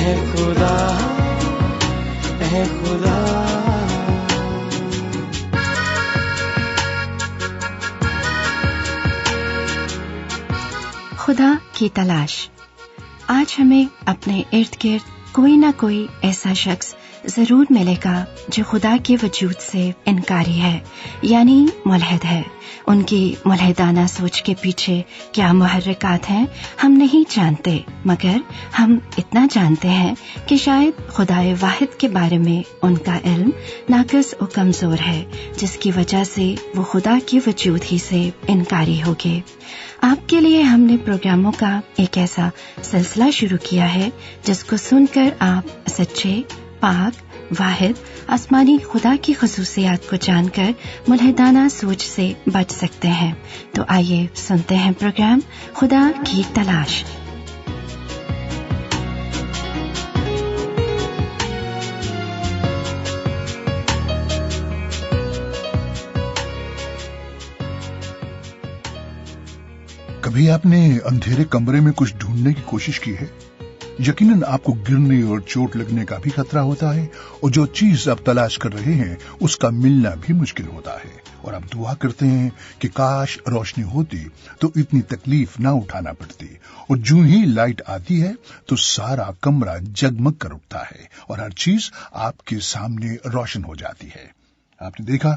اے خدا اے خدا. خدا کی تلاش. آج ہمیں اپنے ارد گرد کوئی نہ کوئی ایسا شخص ضرور ملے گا جو خدا کے وجود سے انکاری ہے، یعنی ملحد ہے. ان کی ملحدانہ سوچ کے پیچھے کیا محرکات ہیں ہم نہیں جانتے، مگر ہم اتنا جانتے ہیں کہ شاید خدائے واحد کے بارے میں ان کا علم ناقص و کمزور ہے، جس کی وجہ سے وہ خدا کے وجود ہی سے انکاری ہو گئے. آپ کے لیے ہم نے پروگراموں کا ایک ایسا سلسلہ شروع کیا ہے جس کو سن کر آپ سچے، پاک، واحد آسمانی خدا کی خصوصیات کو جان کر ملحدانہ سوچ سے بچ سکتے ہیں. تو آئیے سنتے ہیں پروگرام خدا کی تلاش. کبھی آپ نے اندھیرے کمرے میں کچھ ڈھونڈنے کی کوشش کی ہے؟ یقیناً آپ کو گرنے اور چوٹ لگنے کا بھی خطرہ ہوتا ہے، اور جو چیز آپ تلاش کر رہے ہیں اس کا ملنا بھی مشکل ہوتا ہے، اور آپ دعا کرتے ہیں کہ کاش روشنی ہوتی تو اتنی تکلیف نہ اٹھانا پڑتی. اور جو ہی لائٹ آتی ہے تو سارا کمرہ جگمگ کر اٹھتا ہے اور ہر چیز آپ کے سامنے روشن ہو جاتی ہے. آپ نے دیکھا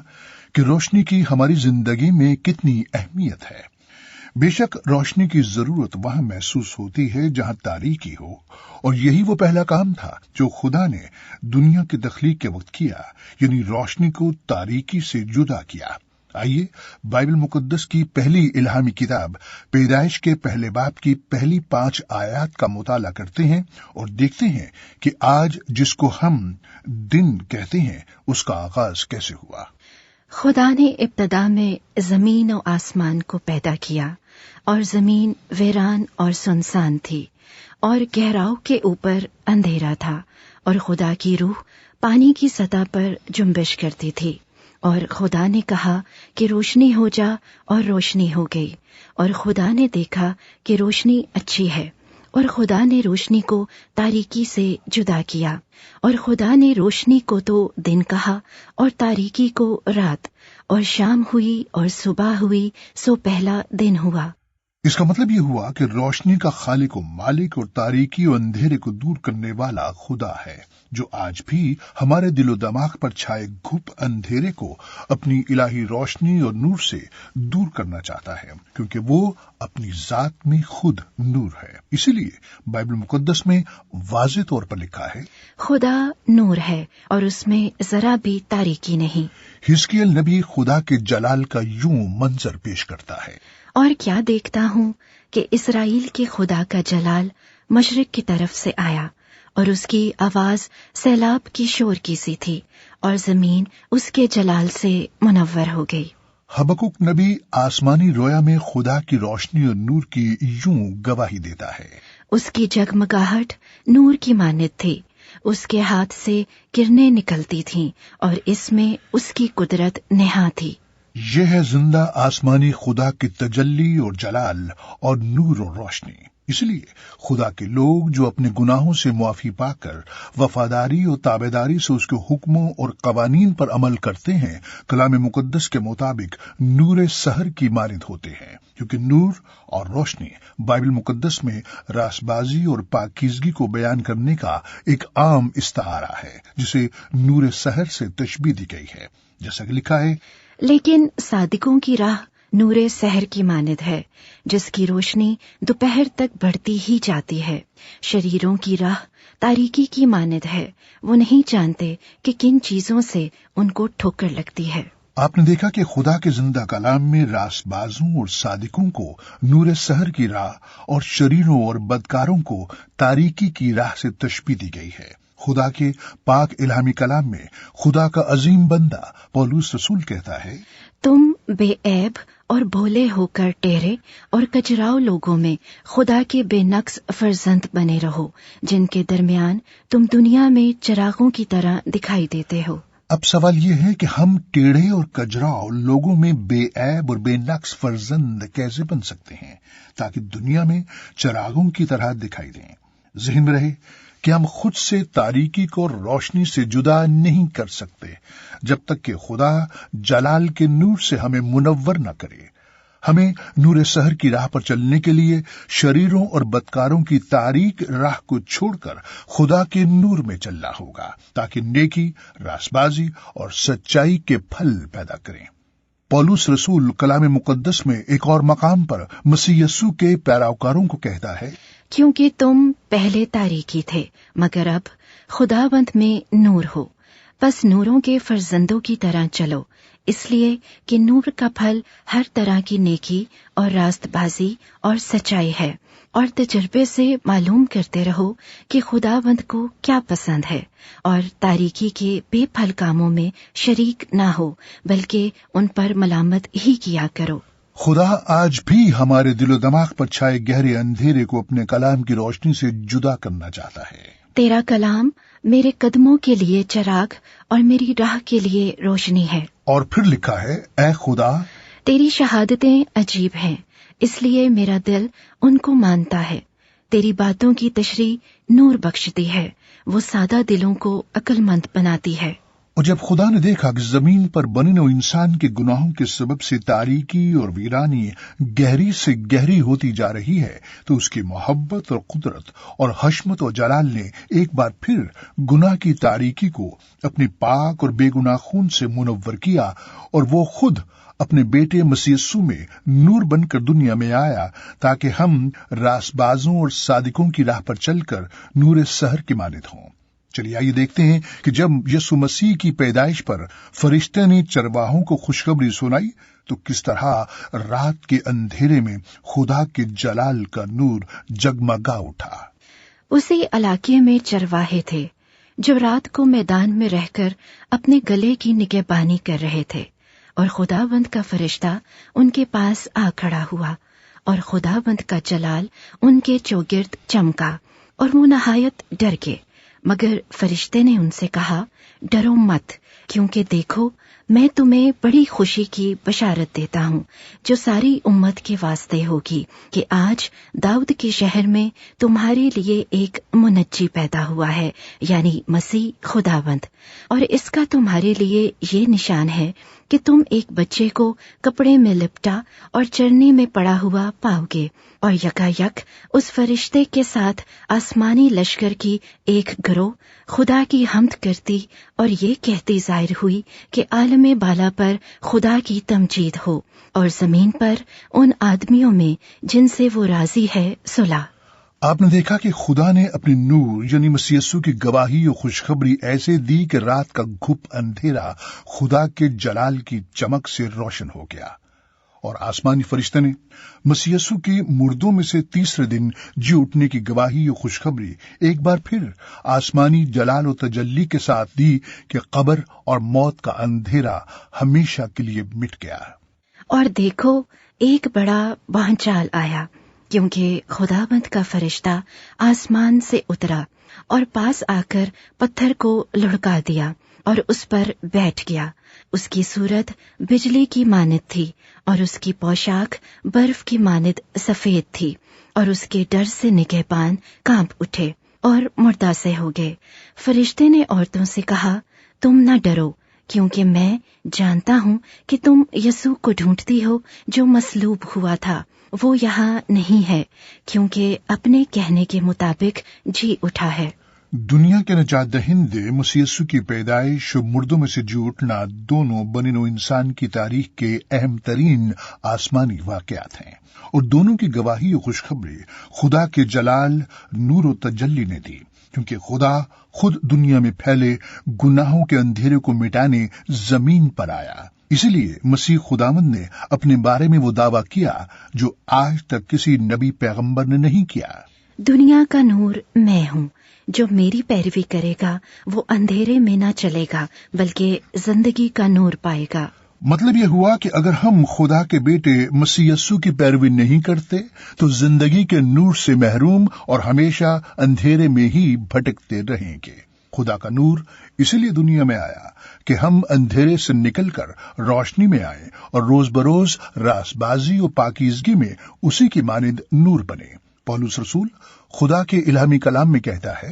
کہ روشنی کی ہماری زندگی میں کتنی اہمیت ہے. بے شک روشنی کی ضرورت وہاں محسوس ہوتی ہے جہاں تاریکی ہو، اور یہی وہ پہلا کام تھا جو خدا نے دنیا کی تخلیق کے وقت کیا، یعنی روشنی کو تاریکی سے جدا کیا. آئیے بائبل مقدس کی پہلی الہامی کتاب پیدائش کے پہلے باب کی پہلی 5 آیات کا مطالعہ کرتے ہیں اور دیکھتے ہیں کہ آج جس کو ہم دن کہتے ہیں اس کا آغاز کیسے ہوا. خدا نے ابتدا میں زمین و آسمان کو پیدا کیا، اور زمین ویران اور سنسان تھی، اور گہراؤ کے اوپر اندھیرا تھا، اور خدا کی روح پانی کی سطح پر جنبش کرتی تھی. اور خدا نے کہا کہ روشنی ہو جا، اور روشنی ہو گئی. اور خدا نے دیکھا کہ روشنی اچھی ہے، اور خدا نے روشنی کو تاریکی سے جدا کیا. اور خدا نے روشنی کو تو دن کہا، اور تاریکی کو رات. اور شام ہوئی اور صبح ہوئی، سو پہلا دن ہوا. اس کا مطلب یہ ہوا کہ روشنی کا خالق و مالک اور تاریکی و اندھیرے کو دور کرنے والا خدا ہے، جو آج بھی ہمارے دل و دماغ پر چھائے گھپ اندھیرے کو اپنی الہی روشنی اور نور سے دور کرنا چاہتا ہے، کیونکہ وہ اپنی ذات میں خود نور ہے. اسی لیے بائبل مقدس میں واضح طور پر لکھا ہے، خدا نور ہے اور اس میں ذرا بھی تاریکی نہیں. حزقیل نبی خدا کے جلال کا یوں منظر پیش کرتا ہے، اور کیا دیکھتا ہوں کہ اسرائیل کے خدا کا جلال مشرق کی طرف سے آیا، اور اس کی آواز سیلاب کی شور کی سی تھی، اور زمین اس کے جلال سے منور ہو گئی. حبقوق نبی آسمانی رویا میں خدا کی روشنی اور نور کی یوں گواہی دیتا ہے، اس کی جگمگاہٹ نور کی مانند تھی، اس کے ہاتھ سے کرنیں نکلتی تھیں، اور اس میں اس کی قدرت نہاں تھی. یہ ہے زندہ آسمانی خدا کی تجلی اور جلال اور نور اور روشنی. اس لیے خدا کے لوگ جو اپنے گناہوں سے معافی پا کر وفاداری اور تابعداری سے اس کے حکموں اور قوانین پر عمل کرتے ہیں، کلام مقدس کے مطابق نور سحر کی مانند ہوتے ہیں، کیونکہ نور اور روشنی بائبل مقدس میں راست بازی اور پاکیزگی کو بیان کرنے کا ایک عام استعارہ ہے، جسے نور سحر سے تشبیہ دی گئی ہے. جیسا کہ لکھا ہے، لیکن صادقوں کی راہ نور سحر کی مانند ہے، جس کی روشنی دوپہر تک بڑھتی ہی جاتی ہے. شریروں کی راہ تاریکی کی مانند ہے، وہ نہیں جانتے کہ کن چیزوں سے ان کو ٹھوکر لگتی ہے. آپ نے دیکھا کہ خدا کے زندہ کلام میں راست بازوں اور صادقوں کو نور سحر کی راہ اور شریروں اور بدکاروں کو تاریکی کی راہ سے تشبیہ دی گئی ہے. خدا کے پاک الہامی کلام میں خدا کا عظیم بندہ پولس رسول کہتا ہے، تم بے عیب اور بھولے ہو کر ٹیرے اور کچراؤ لوگوں میں خدا کے بے نقص فرزند بنے رہو، جن کے درمیان تم دنیا میں چراغوں کی طرح دکھائی دیتے ہو. اب سوال یہ ہے کہ ہم ٹیڑھے اور کجراؤ لوگوں میں بے عیب اور بے نقص فرزند کیسے بن سکتے ہیں تاکہ دنیا میں چراغوں کی طرح دکھائی دیں. ذہن میں رہے کہ ہم خود سے تاریکی کو روشنی سے جدا نہیں کر سکتے جب تک کہ خدا جلال کے نور سے ہمیں منور نہ کرے۔ ہمیں نور سحر کی راہ پر چلنے کے لیے شریروں اور بدکاروں کی تاریک راہ کو چھوڑ کر خدا کے نور میں چلنا ہوگا تاکہ نیکی، راست بازی اور سچائی کے پھل پیدا کریں۔ پولس رسول کلام مقدس میں ایک اور مقام پر مسیح یسوع کے پیروکاروں کو کہتا ہے، کیونکہ تم پہلے تاریکی تھے مگر اب خداوند میں نور ہو، بس نوروں کے فرزندوں کی طرح چلو، اس لیے کہ نور کا پھل ہر طرح کی نیکی اور راست بازی اور سچائی ہے، اور تجربے سے معلوم کرتے رہو کہ خداوند کو کیا پسند ہے، اور تاریکی کے بے پھل کاموں میں شریک نہ ہو بلکہ ان پر ملامت ہی کیا کرو۔ خدا آج بھی ہمارے دل و دماغ پر چھائے گہرے اندھیرے کو اپنے کلام کی روشنی سے جدا کرنا چاہتا ہے۔ تیرا کلام میرے قدموں کے لیے چراغ اور میری راہ کے لیے روشنی ہے۔ اور پھر لکھا ہے، اے خدا تیری شہادتیں عجیب ہیں، اس لیے میرا دل ان کو مانتا ہے۔ تیری باتوں کی تشریح نور بخشتی ہے، وہ سادہ دلوں کو عقل مند بناتی ہے۔ اور جب خدا نے دیکھا کہ زمین پر بنے نوع انسان کے گناہوں کے سبب سے تاریکی اور ویرانی گہری سے گہری ہوتی جا رہی ہے تو اس کی محبت اور قدرت اور حشمت و جلال نے ایک بار پھر گناہ کی تاریکی کو اپنی پاک اور بے گناہ خون سے منور کیا، اور وہ خود اپنے بیٹے مسیح یسوع میں نور بن کر دنیا میں آیا تاکہ ہم راست بازوں اور صادقوں کی راہ پر چل کر نور سحر کی مانند ہوں۔ چلیے آئیے دیکھتے ہیں کہ جب یسوع مسیح کی پیدائش پر فرشتے نے چرواہوں کو خوشخبری سنائی تو کس طرح رات کے اندھیرے میں خدا کے جلال کا نور جگمگا اٹھا۔ اسی علاقے میں چرواہے تھے جو رات کو میدان میں رہ کر اپنے گلے کی نگہبانی کر رہے تھے، اور خداوند کا فرشتہ ان کے پاس آ کھڑا ہوا، اور خداوند کا جلال ان کے چوگرد چمکا، اور وہ نہایت ڈر گئے۔ مگر فرشتے نے ان سے کہا، ڈرو مت، کیونکہ دیکھو میں تمہیں بڑی خوشی کی بشارت دیتا ہوں جو ساری امت کے واسطے ہوگی، کہ آج داؤد کے شہر میں تمہارے لیے ایک منجی پیدا ہوا ہے، یعنی مسیح خداوند۔ اور اس کا تمہارے لیے یہ نشان ہے کہ تم ایک بچے کو کپڑے میں لپٹا اور چرنے میں پڑا ہوا پاؤ گے، اور یکایک اس فرشتے کے ساتھ آسمانی لشکر کی ایک گروہ خدا کی حمد کرتی اور یہ کہتی ظاہر ہوئی کہ عالم بالا پر خدا کی تمجید ہو، اور زمین پر ان آدمیوں میں جن سے وہ راضی ہے صلح۔ آپ نے دیکھا کہ خدا نے اپنی نور یعنی مسیح یسوع کی گواہی اور خوشخبری ایسے دی کہ رات کا گھپ اندھیرا خدا کے جلال کی چمک سے روشن ہو گیا، اور آسمانی فرشتے نے مسیح یسوع کے مردوں میں سے تیسرے دن جی اٹھنے کی گواہی اور خوشخبری ایک بار پھر آسمانی جلال و تجلی کے ساتھ دی کہ قبر اور موت کا اندھیرا ہمیشہ کے لیے مٹ گیا۔ اور دیکھو ایک بڑا بھونچال آیا، کیونکہ خداوند کا فرشتہ آسمان سے اترا اور پاس آ کر پتھر کو لڑکا دیا اور اس پر بیٹھ گیا۔ اس کی صورت بجلی کی مانند تھی، اور اس کی پوشاک برف کی مانند سفید تھی، اور اس کے ڈر سے نگہبان کانپ اٹھے اور مردہ سے ہو گئے۔ فرشتے نے عورتوں سے کہا، تم نہ ڈرو، کیونکہ میں جانتا ہوں کہ تم یسوع کو ڈھونڈتی ہو جو مصلوب ہوا تھا، وہ یہاں نہیں ہے، کیونکہ اپنے کہنے کے مطابق جی اٹھا ہے۔ دنیا کے نجات دہندے مسیح یسوع کی پیدائش اور مردوں میں سے جی اٹھنا دونوں بنی نوع انسان کی تاریخ کے اہم ترین آسمانی واقعات ہیں، اور دونوں کی گواہی و خوشخبری خدا کے جلال، نور و تجلی نے دی، کیونکہ خدا خود دنیا میں پھیلے گناہوں کے اندھیرے کو مٹانے زمین پر آیا۔ اسی لیے مسیح خداوند نے اپنے بارے میں وہ دعویٰ کیا جو آج تک کسی نبی پیغمبر نے نہیں کیا۔ دنیا کا نور میں ہوں، جو میری پیروی کرے گا وہ اندھیرے میں نہ چلے گا بلکہ زندگی کا نور پائے گا۔ مطلب یہ ہوا کہ اگر ہم خدا کے بیٹے مسیح یسوع کی پیروی نہیں کرتے تو زندگی کے نور سے محروم اور ہمیشہ اندھیرے میں ہی بھٹکتے رہیں گے۔ خدا کا نور اسی لیے دنیا میں آیا کہ ہم اندھیرے سے نکل کر روشنی میں آئیں اور روز بروز راست بازی اور پاکیزگی میں اسی کی مانند نور بنے۔ پولس رسول خدا کے الہامی کلام میں کہتا ہے،